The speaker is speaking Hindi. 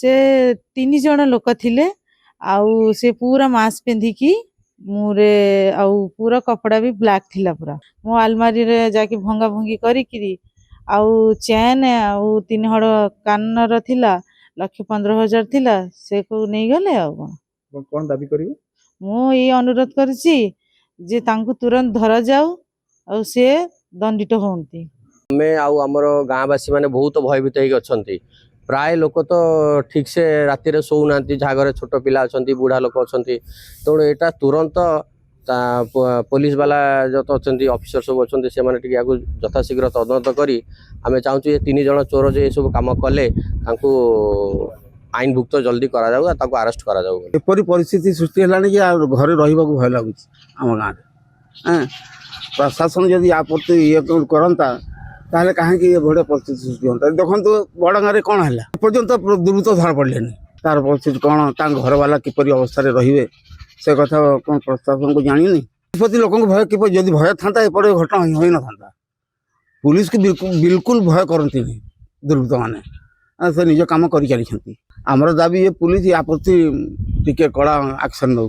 से 3 जण लोक थिले आउ से पूरा मास्क पिंधिकी मुरे आउ पूरा कपड़ा भी ब्लैक थिला पूरा मो अलमारी रे जाके भंगा भंगी करिकिरी आउ चैन आउ 3 हड़ कानर थिला 1,15,000 थिला से को नहीं गले आउ कौन दाबी करिवे मो ये अनुरोध करछि जे तांको तुरंत धरा जाऊ आउ से दंडित होंती आमे आउ हमर गाँवासी मैंने बहुत भयभीत होती प्राय लोक तो ठीक से राति रे शोऊ ना जहाँ घरे छोट पिला अच्छा बुढ़ा लोक अच्छा तेणु यहाँ तुरंत पुलिस वाला जो तो अच्छा ऑफिसर सब अच्छा से मैंने यथाशीघ्र तदंत करी आम चाहूँ ये 3 जण चोर जो ये सब कम कले आईन भुक्त जल्दी करा जाऊ ताको अरेस्ट करा जाऊ एपरी परिस्थिति सृष्टि है कि घरे रहा भय लगुच आम गाँव प्रशासन जदि आपत्ति ये करता ताहले कहीं बड़े परिस्थिति सृष्टि होता देखो बड़ गाँव कौन है पर्यंत दुर्वृत्त धरा पड़े तार परिस्थिति कौन घर वाला किपरि अवस्था रे से कथा कौन प्रशासन को जानी प्रति लोक भय कि जदि भय था एपटे घटना हो न था पुलिस को बिल्कुल भय करती दुर्वृत्त मैंने से निज कम कर आमर दाबी ये पुलिस या प्रति टिके कड़ा एक्शन नौ।